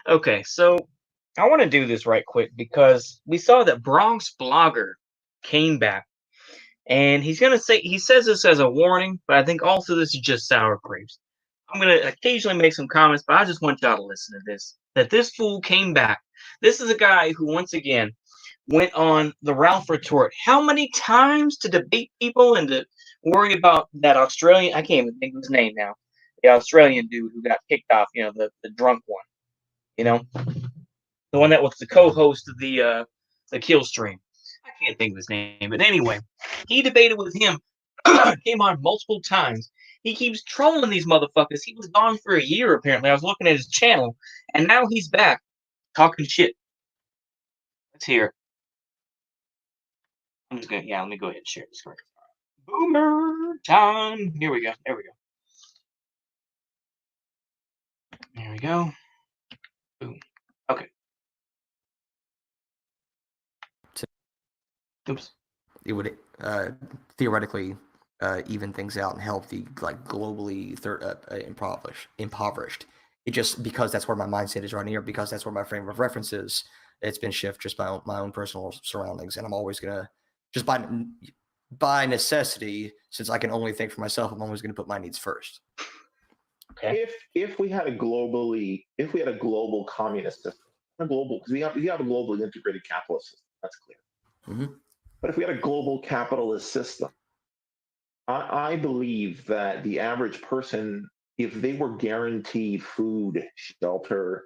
Okay, so I want to do this right quick because we saw that BronxBlogger came back, and he says this as a warning, but I think also this is just sour grapes. I'm gonna occasionally make some comments, but I just want y'all to listen to this. That this fool came back. This is a guy who once again went on the Ralph retort. How many times to debate people and to worry about that Australian? I can't even think of his name now. The Australian dude who got kicked off. The drunk one. You know, the one that was the co-host of the kill stream. I can't think of his name, but anyway, he debated with him. Came on multiple times. He keeps trolling these motherfuckers. He was gone for a year apparently. I was looking at his channel, and now he's back talking shit. Let's hear it. Let me go ahead and share the screen. Boomer time. Here we go. There we go. There we go. Boom. Okay. Oops. It would theoretically even things out and help the globally impoverished. It just because that's where my mindset is right here, because that's where my frame of reference is. It's been shifted just by my own personal surroundings, and I'm always gonna just by necessity, since I can only think for myself, I'm always gonna put my needs first. Okay. If we had a global communist system, because we have a globally integrated capitalist system, that's clear. Mm-hmm. But if we had a global capitalist system, I believe that the average person, if they were guaranteed food, shelter,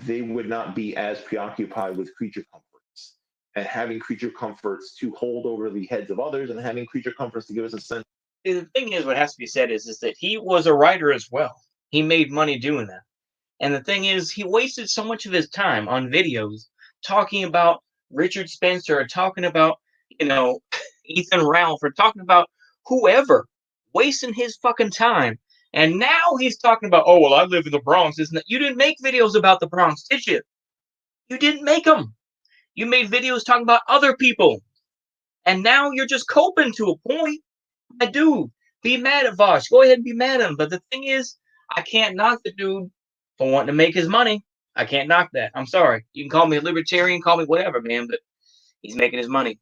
they would not be as preoccupied with creature comforts and having creature comforts to hold over the heads of others and having creature comforts to give us a sense. The thing is, what has to be said is that he was a writer as well. He made money doing that. And the thing is, he wasted so much of his time on videos talking about Richard Spencer or talking about, Ethan Ralph or talking about whoever, wasting his fucking time. And now he's talking about, oh, well, I live in the Bronx. Isn't it? You didn't make videos about the Bronx, did you? You didn't make them. You made videos talking about other people. And now you're just coping to a point. My dude, be mad at Vosh. Go ahead and be mad at him. But the thing is, I can't knock the dude for wanting to make his money. I can't knock that. I'm sorry. You can call me a libertarian, call me whatever, man, but he's making his money.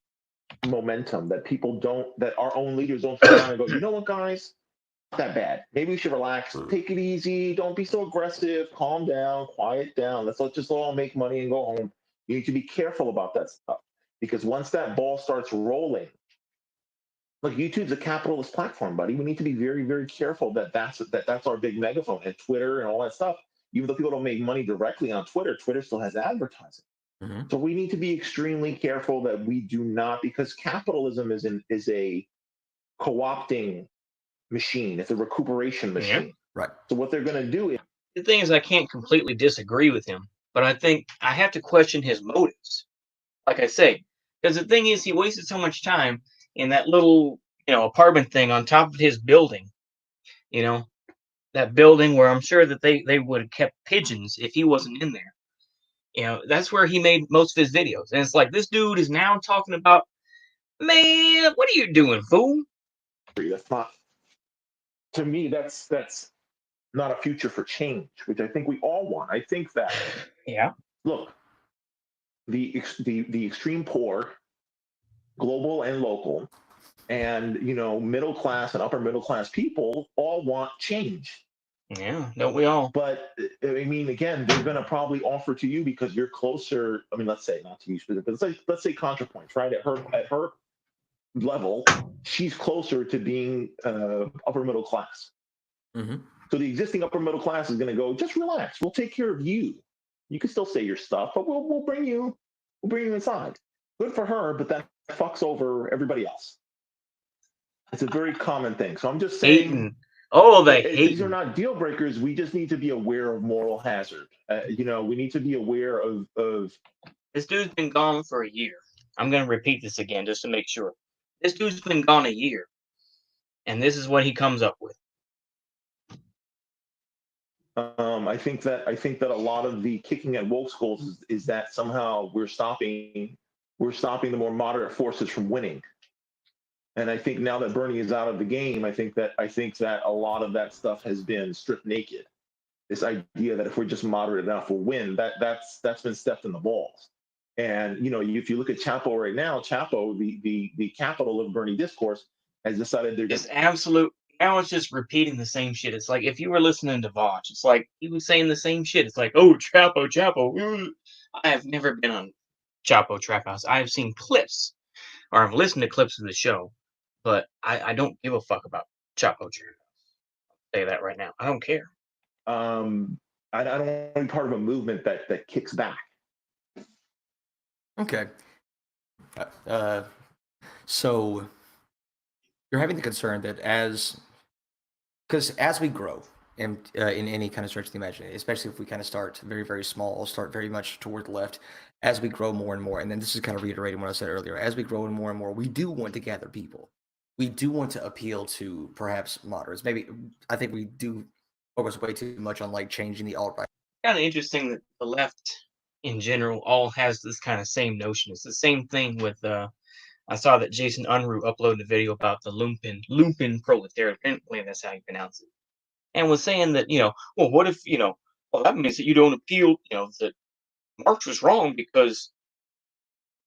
Momentum that our own leaders don't sit down and go, you know what, guys? Not that bad. Maybe we should relax, take it easy, don't be so aggressive, calm down, quiet down. Let's just all make money and go home. You need to be careful about that stuff because once that ball starts rolling, look, YouTube's a capitalist platform, buddy. We need to be very, very careful that's our big megaphone. And Twitter and all that stuff, even though people don't make money directly on Twitter, Twitter still has advertising. Mm-hmm. So we need to be extremely careful that we do not, because capitalism is a co-opting machine. It's a recuperation machine. Yeah. Right. So what they're going to do is... The thing is, I can't completely disagree with him, but I think I have to question his motives. Like I say, because the thing is, he wasted so much time in that little, apartment thing on top of his building. That building where I'm sure that they would have kept pigeons if he wasn't in there. That's where he made most of his videos. And it's like, this dude is now talking about, man, what are you doing, fool? That's not, to me, that's not a future for change, which I think we all want. I think that, yeah. Look, the extreme poor, global and local, and middle class and upper middle class people all want change. Yeah, don't we all? But I mean, again, they're going to probably offer to you because you're closer. I mean, let's say, not to use specific, but let's say ContraPoints, right? At her level, she's closer to being upper middle class. Mm-hmm. So the existing upper middle class is going to go, just relax. We'll take care of you. You can still say your stuff, but we'll bring you inside. Good for her, but that fucks over everybody else. It's a very common thing. So I'm just saying. Hating. Oh, these are not deal breakers. We just need to be aware of moral hazard. We need to be aware of. This dude's been gone for a year. I'm going to repeat this again just to make sure. This dude's been gone a year, and this is what he comes up with. I think that a lot of the kicking at woke schools is that somehow we're stopping the more moderate forces from winning. And I think now that Bernie is out of the game, I think that a lot of that stuff has been stripped naked. This idea that if we're just moderate enough, we'll win. That's been stepped in the balls. And if you look at Chapo right now, Chapo, the capital of Bernie discourse, has decided they're Just absolute. Now it's just repeating the same shit. It's like if you were listening to Voch, it's like he was saying the same shit. It's like, oh, Chapo, Chapo. I have never been on Chapo Trap House. I have seen clips, or I've listened to clips of the show, but I don't give a fuck about Chapo Trap House. I'll say that right now. I don't care. I don't want to be part of a movement that kicks back. Okay. So you're having the concern that because as we grow in any kind of stretch of the imagination, especially if we kind of start very, very small, start very much toward the left, as we grow more and more, and then this is kind of reiterating what I said earlier, as we grow more and more, we do want to gather people. We do want to appeal to perhaps moderates. Maybe I think we do focus way too much on like changing the alt-right. Kind of interesting that the left in general all has this kind of same notion. It's the same thing with I saw that Jason Unruh uploaded a video about the lumpen proletariat. Apparently that's how you pronounce it. And was saying that, well, what if, well, that means that you don't appeal, that Marx was wrong because,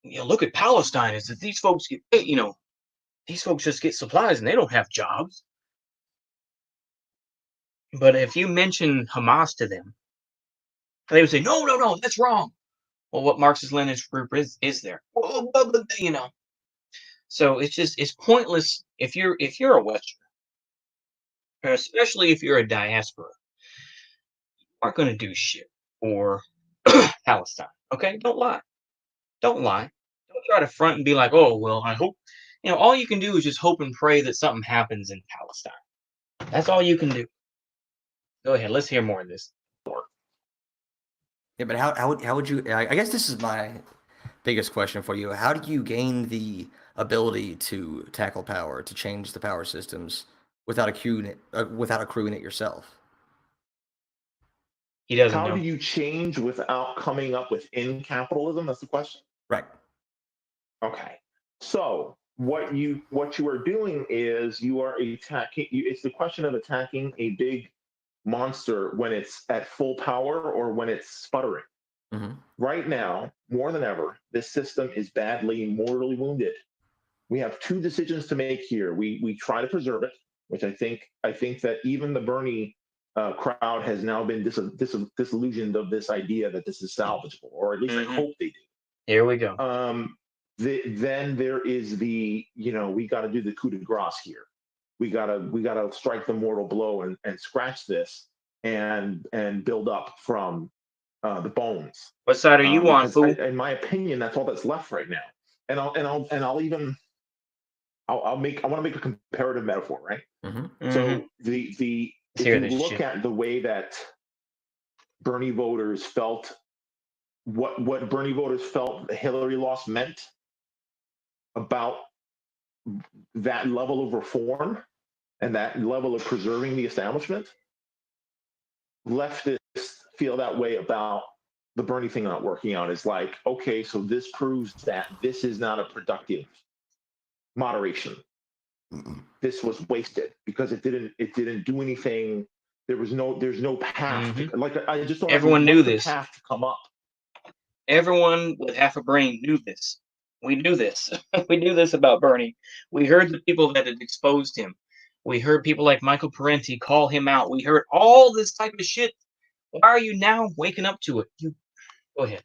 look at Palestine, is that these folks get paid, these folks just get supplies and they don't have jobs. But if you mention Hamas to them, they would say, no, that's wrong. Well, what Marxist-Leninist group is there? Well, So it's pointless if you're a Westerner, especially if you're a diaspora, you aren't going to do shit for Palestine. Okay, don't lie. Don't try to front and be like, oh well, I hope. All you can do is just hope and pray that something happens in Palestine. That's all you can do. Go ahead. Let's hear more of this. Yeah, but how would you? I guess this is my biggest question for you. How do you gain the ability to tackle power, to change the power systems without accruing it yourself? He doesn't How know. do you change without coming up within capitalism? That's the question. Right. Okay. So what you are doing is you are attacking. It's the question of attacking a big monster when it's at full power or when it's sputtering. Mm-hmm. Right now, more than ever, this system is badly, mortally wounded. We have two decisions to make here. We try to preserve it, which I think that even the Bernie crowd has now been disillusioned of this idea that this is salvageable, or at least I hope they do. Here we go. Then there is we got to do the coup de grace here. We gotta strike the mortal blow and scratch this and build up from the bones. What side are you on, fool? In my opinion, that's all that's left right now. And I want to make a comparative metaphor, right? Mm-hmm. So if you look at the way that Bernie voters felt, what Bernie voters felt the Hillary loss meant about that level of reform and that level of preserving the establishment, leftists feel that way about the Bernie thing not working out. Is like, okay, so this proves that this is not a productive moderation. This was wasted because it didn't do anything. There's no path. I just don't. Everyone knew this path to come up. Everyone with half a brain knew this. We knew this. We knew this about Bernie. We heard the people that had exposed him. We heard people like Michael Parenti call him out. We heard all this type of shit. Why are you now waking up to it? Go ahead.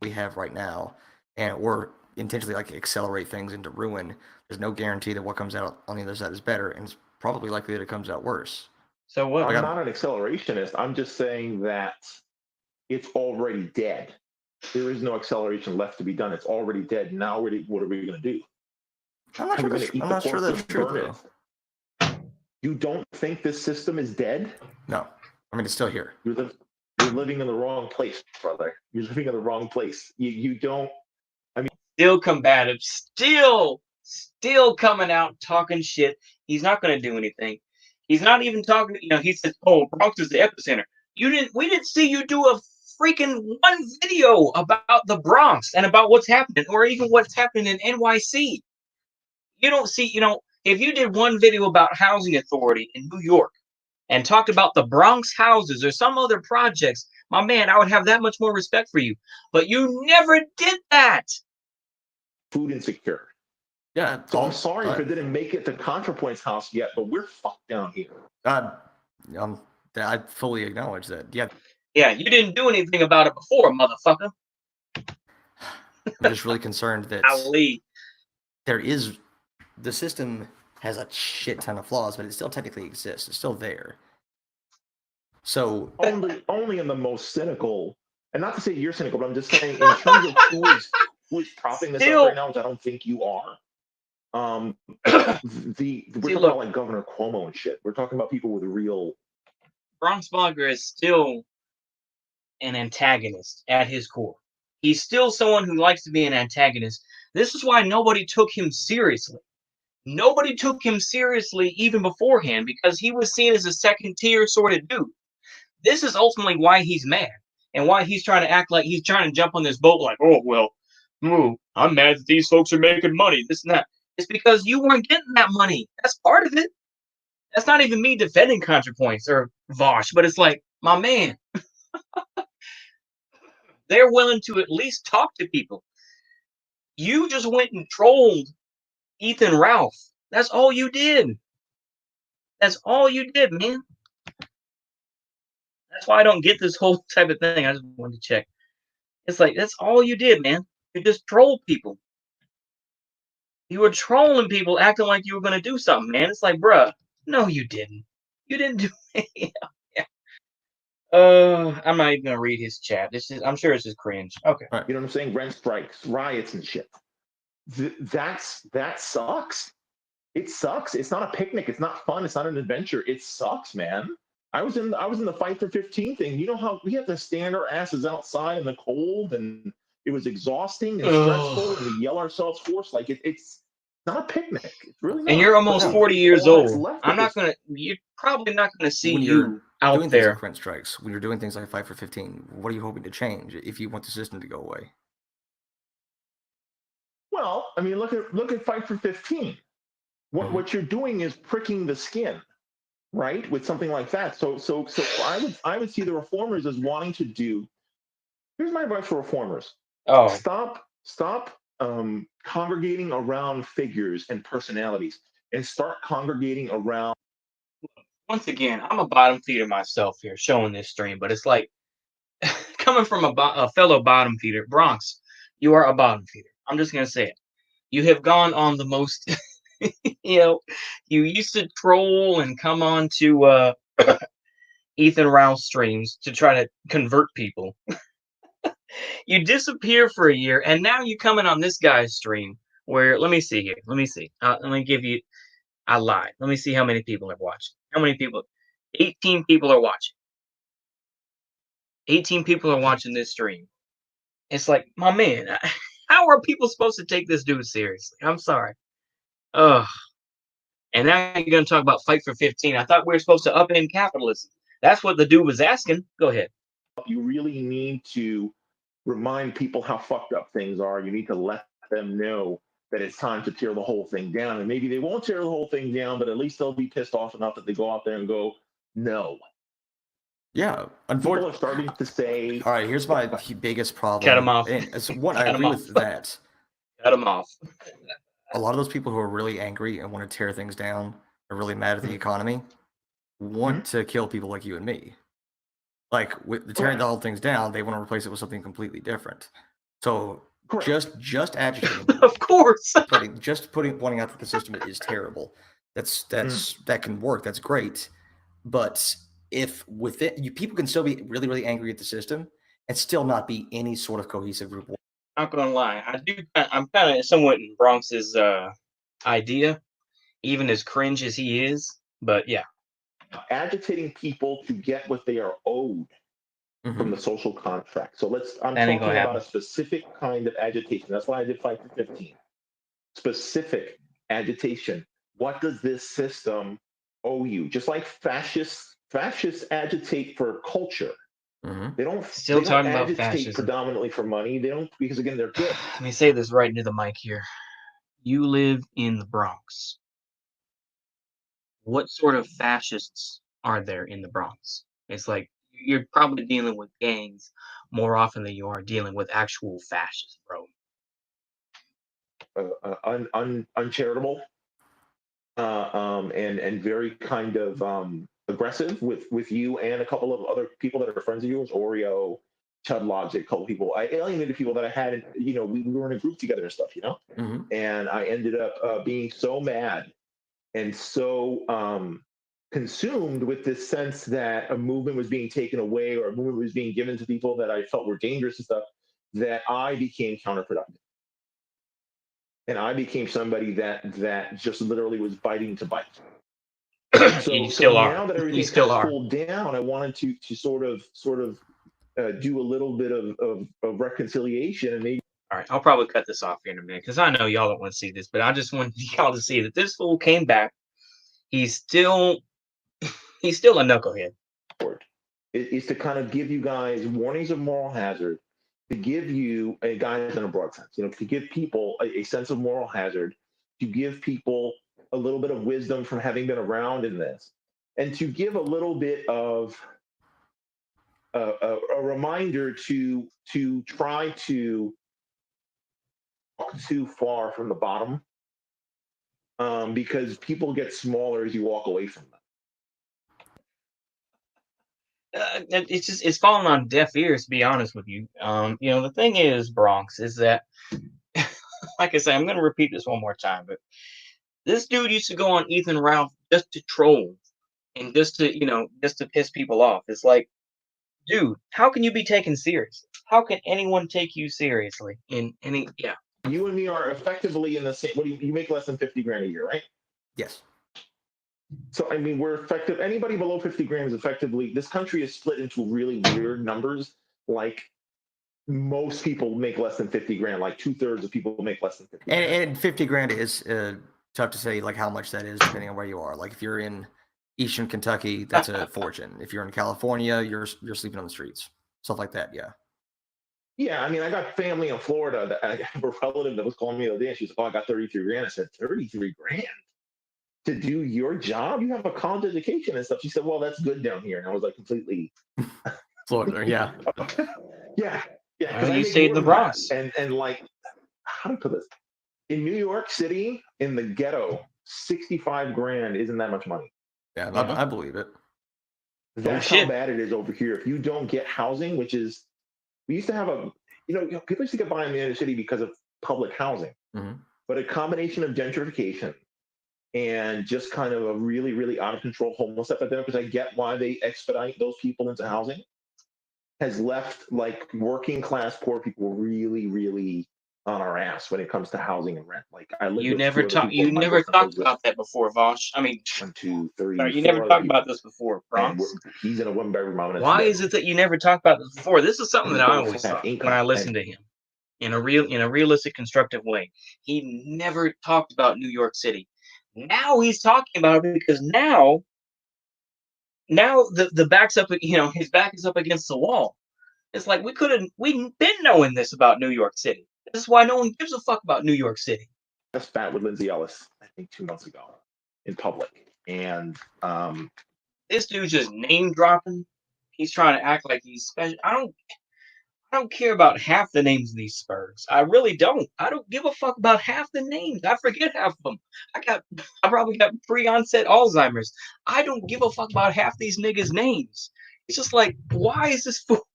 We have right now, and we're intentionally accelerate things into ruin. There's no guarantee that what comes out on the other side is better, and it's probably likely that it comes out worse. So what? I'm not an accelerationist. I'm just saying that it's already dead. There is no acceleration left to be done. It's already dead. Now, what are we going to do? I'm not sure that's true, though. You don't think this system is dead? No. I mean, it's still here. You're living in the wrong place, brother. You're living in the wrong place. You don't. I mean, still combative. Still coming out talking shit. He's not going to do anything. He's not even talking. He says, "Oh, Bronx is the epicenter." We didn't see you do a freaking one video about the Bronx and about what's happening, or even what's happening in NYC. You don't see, if you did one video about housing authority in New York, and talked about the Bronx houses or some other projects, my man, I would have that much more respect for you. But you never did that. Food insecure. Yeah. So I'm sorry if it didn't make it to ContraPoint's house yet, but we're fucked down here. I fully acknowledge that. Yeah. Yeah, you didn't do anything about it before, motherfucker. I'm just really concerned that Ali. the system has a shit ton of flaws, but it still technically exists. It's still there. So only in the most cynical, and not to say you're cynical, but I'm just saying in terms of who is propping this up right now, which I don't think you are. We're talking about like Governor Cuomo and shit. We're talking about people with real. BronxBlogger is still an antagonist at his core. He's still someone who likes to be an antagonist. This is why nobody took him seriously. Nobody took him seriously even beforehand because he was seen as a second tier sort of dude. This is ultimately why he's mad and why he's trying to act like he's trying to jump on this boat like, oh, well, I'm mad that these folks are making money, this and that. It's because you weren't getting that money. That's part of it. That's not even me defending ContraPoints or Vosh, but it's like, my man, they're willing to at least talk to people. You just went and trolled Ethan Ralph. That's all you did. That's all you did, man. That's why I don't get this whole type of thing. I just wanted to check. It's like, that's all you did, man. You just trolled people. You were trolling people, acting like you were going to do something, man. It's like, bruh, no, you didn't. You didn't do it. Yeah. I'm not even going to read his chat. I'm sure it's just cringe. Okay. You know what I'm saying? Rent strikes, riots and shit. That sucks. It sucks. It's not a picnic. It's not fun. It's not an adventure. It sucks, man. I was in the Fight for 15 thing. You know how we have to stand our asses outside in the cold, and it was exhausting and stressful, and we yell ourselves hoarse. Like it's not a picnic. It's really not. And you're almost 40 years old. You're probably not gonna see you out doing there. Things like rent strikes, when you're doing things like Fight for 15, what are you hoping to change if you want the system to go away? Well, I mean, look at Fight for 15. What you're doing is pricking the skin, right? With something like that. So I would see the reformers as wanting to do. Here's my advice for reformers. Oh, stop congregating around figures and personalities, and start congregating around. Once again, I'm a bottom feeder myself here, showing this stream, but it's like coming from a fellow bottom feeder, Bronx. You are a bottom feeder. I'm just gonna say it. You have gone on the most. You used to troll and come on to Ethan Ralph streams to try to convert people. You disappear for a year, and now you coming on this guy's stream where, let me see here. Let me see. Let me give you, I lied. Let me see how many people are watching. How many people? 18 people are watching. 18 people are watching this stream. It's like, my man, how are people supposed to take this dude seriously? I'm sorry. Ugh. And now you're going to talk about Fight for 15. I thought we were supposed to upend capitalism. That's what the dude was asking. Go ahead. You really need to remind people how fucked up things are. You need to let them know that it's time to tear the whole thing down. And maybe they won't tear the whole thing down, but at least they'll be pissed off enough that they go out there and go, no. Yeah, people are starting to say. All right, here's my biggest problem. Cut him off. I agree with that. Cut him off. A lot of those people who are really angry and want to tear things down, are really mad at the economy, want to kill people like you and me. Like with tearing the whole things down, they want to replace it with something completely different. So just agitating, of course, pointing out that the system is terrible. That can work. That's great, but if with it, people can still be really, really angry at the system and still not be any sort of cohesive group. Not gonna lie, I'm kind of somewhat in Bronx's idea, even as cringe as he is. But yeah, agitating people to get what they are owed from the social contract. So I'm talking about a specific kind of agitation. That's why I did Fight for 15. Specific agitation. What does this system owe you? Just like fascists agitate for culture. They don't agitate fascism predominantly for money. They don't, because again, they're good. Let me say this right into the mic here. You live in the Bronx. What sort of fascists are there in the Bronx. It's like you're probably dealing with gangs more often than you are dealing with actual fascists, bro. Uncharitable, and very kind of aggressive with you and a couple of other people that are friends of yours, Oreo, Chud Logic, a couple people. I alienated people that I had, we were in a group together and stuff, and I ended up being so mad and so consumed with this sense that a movement was being taken away or a movement was being given to people that I felt were dangerous and stuff, that I became counterproductive. And I became somebody that just literally was biting to bite. You still are. Now that You everything's still kind of are. cooled down, I wanted to sort of do a little bit of reconciliation and maybe. All right, I'll probably cut this off here in a minute because I know y'all don't want to see this, but I just want y'all to see that this fool came back. He's still a knucklehead. Is to kind of give you guys warnings of moral hazard, to give you a guys in a broad sense, to give people a sense of moral hazard, to give people a little bit of wisdom from having been around in this, and to give a little bit of a reminder to try to walk too far from the bottom, because people get smaller as you walk away from them. It's falling on deaf ears, to be honest with you. The thing is, Bronx, is that, like I say, I'm going to repeat this one more time, but this dude used to go on Ethan Ralph just to troll and just to piss people off. It's like, dude, how can you be taken seriously? How can anyone take you seriously in any? Yeah. You and me are effectively in the same. What do you make less than 50 grand a year, right? Yes. So, I mean, we're effective. Anybody below 50 grand is effectively, this country is split into really weird numbers. Like, most people make less than 50 grand. Like 2/3 of people make less than 50 grand. And 50 grand is tough to say, like, how much that is depending on where you are. Like, if you're in Eastern Kentucky, that's a fortune. If you're in California, you're sleeping on the streets. Stuff like that, yeah. Yeah, I mean, I got family in Florida. That I have a relative that was calling me the other day. She was like, "Oh, I got 33 grand." I said, 33 grand to do your job? You have a college education and stuff. She said, "Well, that's good down here." And I was like, completely. Florida, yeah. Yeah. Well, you stayed in the Bronx. And like, how to put this? In New York City, in the ghetto, 65 grand isn't that much money. Yeah, I believe it. That's how bad it is over here. If you don't get housing, which is, we used to have people used to get by in the inner city because of public housing, but a combination of gentrification and just kind of a really, really out of control homeless epidemic, because I get why they expedite those people into housing, has left like working class poor people really, really on our ass when it comes to housing and rent. Like, I lived You never talked about that before, Vosh. I mean, 1, 2, 3. Sorry, you never talked about this before, Bronx. He's in a one-bedroom mom. Why is it that you never talked about this before? This is something that I always thought when I listened to him in a realistic, constructive way. He never talked about New York City. Now he's talking about it because now the back's up. His back is up against the wall. It's like we've been knowing this about New York City. This is why no one gives a fuck about New York City. I spat with Lindsay Ellis, I think 2 months ago, in public, and this dude's just name dropping. He's trying to act like he's special. I don't care about half the names of these Spurs. I really don't. I don't give a fuck about half the names. I forget half of them. I probably got pre-onset Alzheimer's. I don't give a fuck about half these niggas' names. It's just like, why is this fool?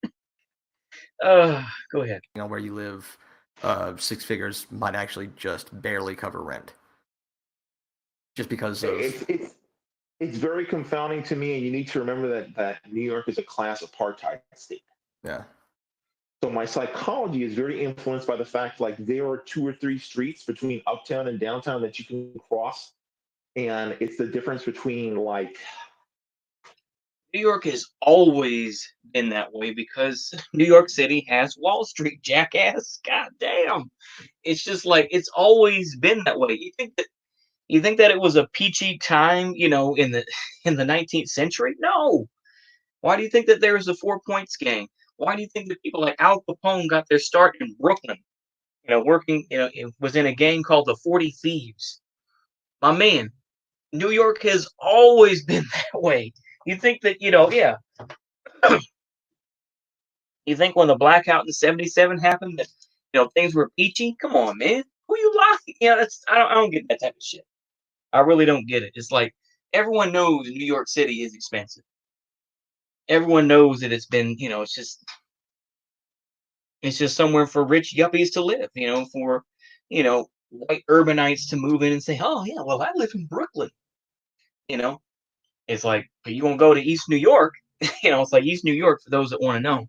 Go ahead. Where you live, 6 figures might actually just barely cover rent. Just because of... It's very confounding to me, and you need to remember that New York is a class apartheid state. Yeah. So my psychology is very influenced by the fact, like, there are 2 or 3 streets between uptown and downtown that you can cross, and it's the difference between, like... New York has always been that way because New York City has Wall Street, jackass. God damn. It's just like, it's always been that way. You think that it was a peachy time, in the 19th century? No. Why do you think that there was a 4 Points gang? Why do you think that people like Al Capone got their start in Brooklyn? Working, it was in a gang called the 40 Thieves. My man, New York has always been that way. You think that, yeah. You think when the blackout in '77 happened that, things were peachy? Come on, man. Who you lying? I don't get that type of shit. I really don't get it. It's like everyone knows New York City is expensive. Everyone knows that it's been, it's just somewhere for rich yuppies to live, for, white urbanites to move in and say, oh yeah, well, I live in Brooklyn. You know, it's like, but you gonna go to East New York, it's like East New York, for those that want to know,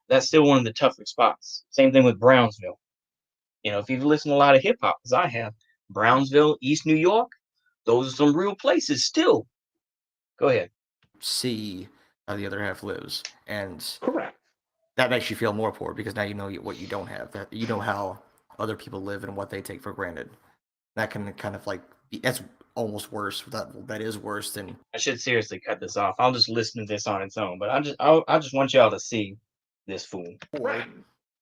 that's still one of the tougher spots. Same thing with Brownsville. If you've listened to a lot of hip hop, as I have, Brownsville, East New York, those are some real places still. Go ahead. See how the other half lives, and Correct. that makes you feel more poor because now you know what you don't have. That you know how other people live and what they take for granted. That can kind of like that's almost worse. That is worse than. I should seriously cut this off. I'll just listen to this on its own. But I just want y'all to see this fool. Right.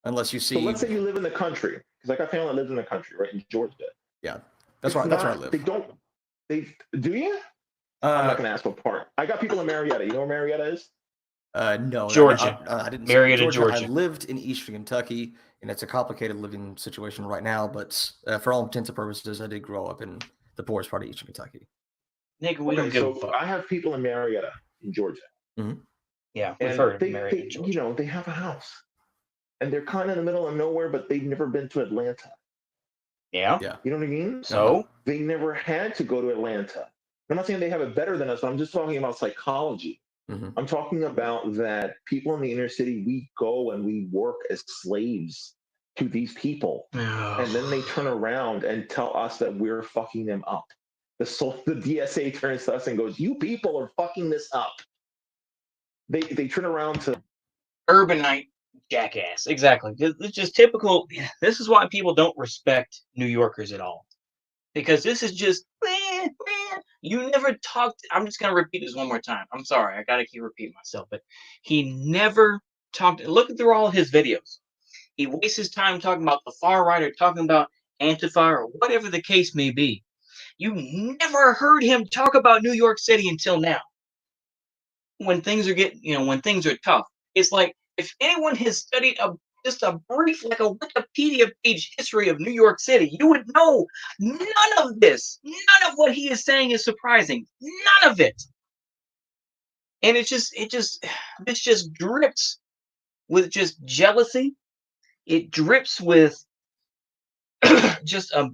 Unless you see. So let's say you live in the country, because I got family that lives in the country, right, in Georgia. Yeah, that's where I live. They do you? I'm not gonna ask what part. I got people in Marietta. You know where Marietta is? No, Georgia. I didn't. Marietta, Georgia. I lived in Eastern Kentucky, and it's a complicated living situation right now. But for all intents and purposes, I did grow up in the poorest part of Eastern Kentucky. Nigga, we don't give a fuck. I have people in Marietta, in Georgia. Mm-hmm. Yeah, we've heard of Marietta, in Georgia. They have a house, and they're kind of in the middle of nowhere, but they've never been to Atlanta. Yeah. You know what I mean? So they never had to go to Atlanta. I'm not saying they have it better than us, but I'm just talking about psychology. Mm-hmm. I'm talking about that people in the inner city, we go and we work as slaves to these people. And then they turn around and tell us that we're fucking them up. The DSA turns to us and goes, you people are fucking this up. They turn around to urbanite jackass. Exactly. It's just typical. This is why people don't respect New Yorkers at all. Because this is just, you never talked. I'm just going to repeat this one more time. I'm sorry. I got to keep repeating myself. But he never talked. Look through all his videos. He wastes his time talking about the far right or talking about Antifa or whatever the case may be. You never heard him talk about New York City until now. When things are when things are tough. It's like, if anyone has studied just a brief, like a Wikipedia page history of New York City, you would know none of this. None of what he is saying is surprising. None of it. And this just drips with just jealousy. It drips with just a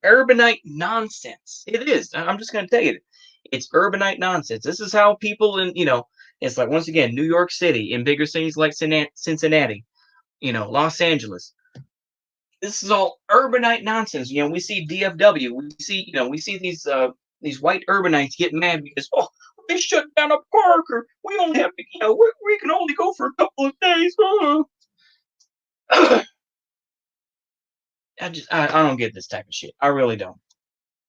urbanite nonsense. It is. I'm just going to tell you, it's urbanite nonsense. This is how people it's like, once again, New York City, in bigger cities like Cincinnati, Los Angeles. This is all urbanite nonsense. We see DFW. We see these white urbanites get mad because, they shut down a park, or we only have to, we can only go for a couple of days. I don't get this type of shit. I really don't.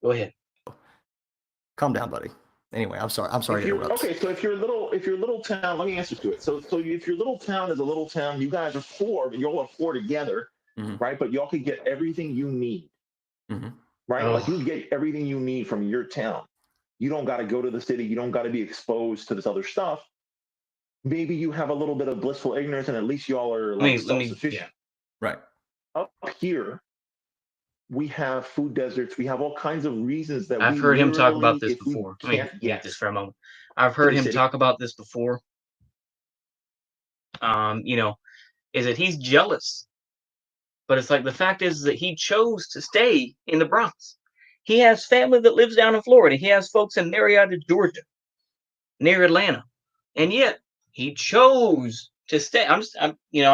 Go ahead. Calm down, buddy. Anyway, I'm sorry to interrupt. Okay, so if you're a little town, let me answer to it. So if your little town is a little town, you guys are four, and you all are four together, right? But y'all can get everything you need, right? Like, you get everything you need from your town. You don't got to go to the city. You don't got to be exposed to this other stuff. Maybe you have a little bit of blissful ignorance, and at least y'all are self-sufficient. Right. Up here, we have food deserts. We have all kinds of reasons that I've heard him talk about this before. Let me get this for a moment. I've heard him talk about this before. Is that he's jealous. But it's like, the fact is that he chose to stay in the Bronx. He has family that lives down in Florida. He has folks in Marietta, Georgia, near Atlanta. And yet he chose to stay. I'm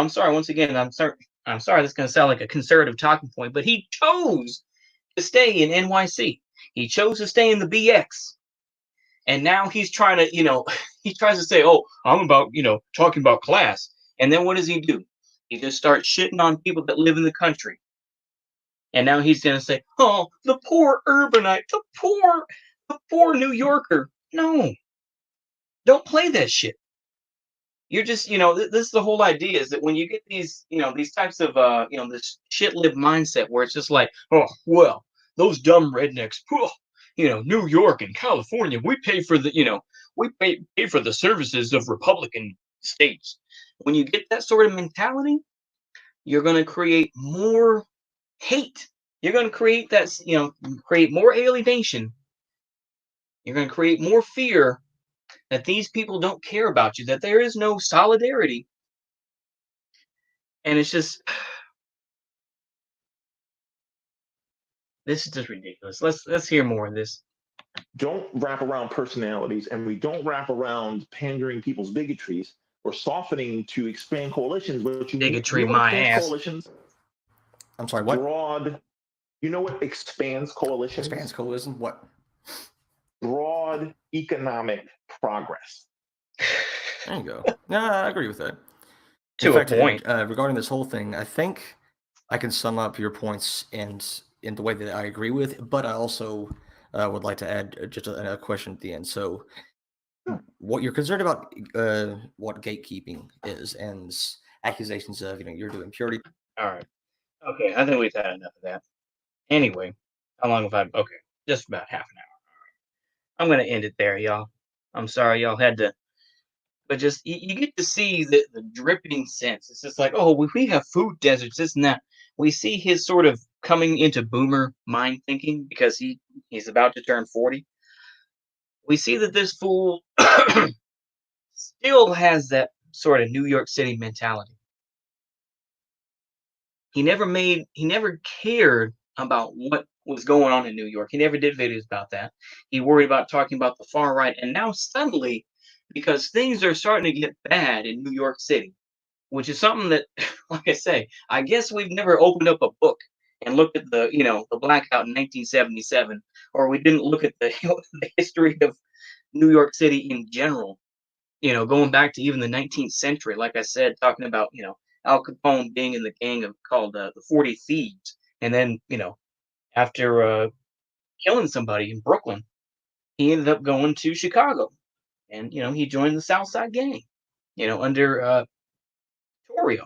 sorry. Once again, I'm sorry. This is going to sound like a conservative talking point, but he chose to stay in NYC. He chose to stay in the BX. And now he's trying to, he tries to say, I'm about, talking about class. And then what does he do? He just starts shitting on people that live in the country. And now he's going to say, the poor urbanite, the poor New Yorker. No, don't play that shit. You're just, this is the whole idea, is that when you get these, these types of, this shit-lived mindset where it's just like, those dumb rednecks, New York and California, we pay for we pay for the services of Republican states. When you get that sort of mentality, you're going to create more hate. You're going to create create more alienation. You're going to create more fear that these people don't care about you, that there is no solidarity. And it's just, this is just ridiculous. Let's hear more of this. Don't wrap around personalities, and we don't wrap around pandering people's bigotries or softening to expand coalitions. But Bigotry, what my expands ass. coalitions? I'm sorry, what? Broad. You know what expands coalitions? Expands coalition? What? Broad economic progress. There you go. No, I agree with that. To a point. Regarding this whole thing, I think I can sum up your points in the way that I agree with, but I also would like to add just a question at the end. So, what you're concerned about, what gatekeeping is, and accusations of you're doing purity. All right. Okay, I think we've had enough of that. Anyway, how long have I? Okay, just about half an hour. I'm gonna end it there, y'all. I'm sorry y'all had to, but just you get to see the dripping sense. It's just like, oh, we have food deserts, this and that. We see his sort of coming into boomer mind thinking because he's about to turn 40. We see that this fool still has that sort of New York City mentality. He never cared about what was going on in New York. He never did videos about that. He worried about talking about the far right. And now suddenly, because things are starting to get bad in New York City, which is something that, like I say, I guess we've never opened up a book and looked at the blackout in 1977, or we didn't look at the history of New York City in general, going back to even the 19th century, like I said, talking about, Al Capone being in the gang called the 40 Thieves. And then, after killing somebody in Brooklyn, he ended up going to Chicago. And, he joined the South Side Gang, under Torrio.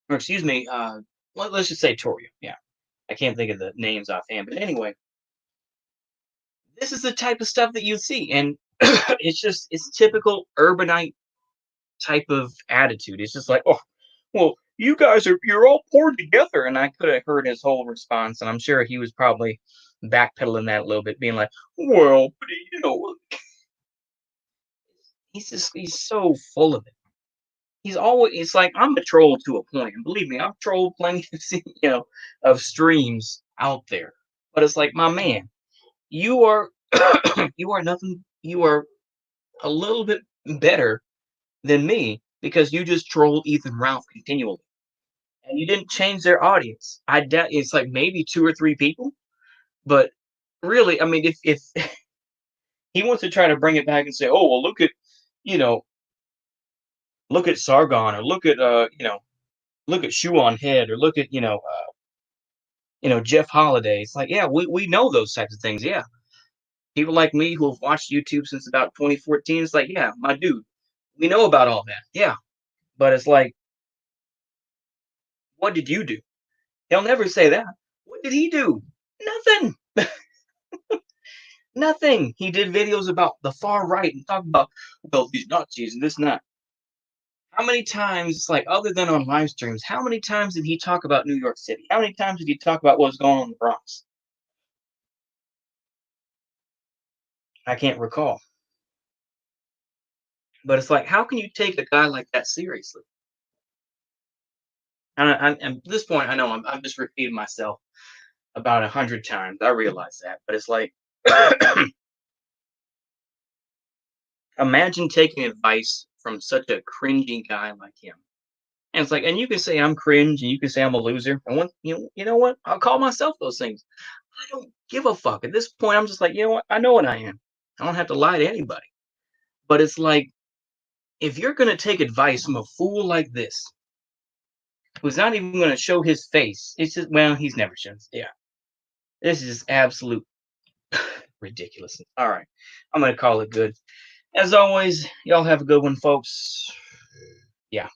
Or excuse me, let's just say Torrio. Yeah. I can't think of the names offhand. But anyway, this is the type of stuff that you see. And it's typical urbanite type of attitude. It's just like, oh, well, you're all poured together. And I could have heard his whole response, and I'm sure he was probably backpedaling that a little bit, being like, well, but he's so full of it. It's like, I'm a troll to a point. And believe me, I've trolled plenty of streams out there. But it's like, my man, you are you are nothing, you are a little bit better than me because you just trolled Ethan Ralph continually. And you didn't change their audience. I doubt it's like maybe 2 or 3 people, but really, I mean, if he wants to try to bring it back and say, "Oh, well, you know, look at Sargon, or look at Shoe on Head, or look at Jeff Holiday." It's like, yeah, we know those types of things. Yeah, people like me who have watched YouTube since about 2014. It's like, yeah, my dude, we know about all that. Yeah, but it's like, what did you do? He'll never say that. What did he do? Nothing. Nothing. He did videos about the far right and talk about, well, these Nazis and this and that. How many times, like, other than on live streams, how many times did he talk about New York City? How many times did he talk about what's going on in the Bronx? I can't recall. But it's like, how can you take a guy like that seriously? And at this point, I know I'm just repeating myself about 100 times. I realize that. But it's like, imagine taking advice from such a cringy guy like him. And it's like, and you can say I'm cringe, and you can say I'm a loser. And you know what? I'll call myself those things. I don't give a fuck. At this point, I'm just like, you know what? I know what I am. I don't have to lie to anybody. But it's like, if you're gonna take advice from a fool like this, who's not even gonna show his face, it's just, well, he's never shown. Yeah, this is just absolute ridiculousness. All right, I'm gonna call it good. As always, y'all have a good one, folks. Yeah.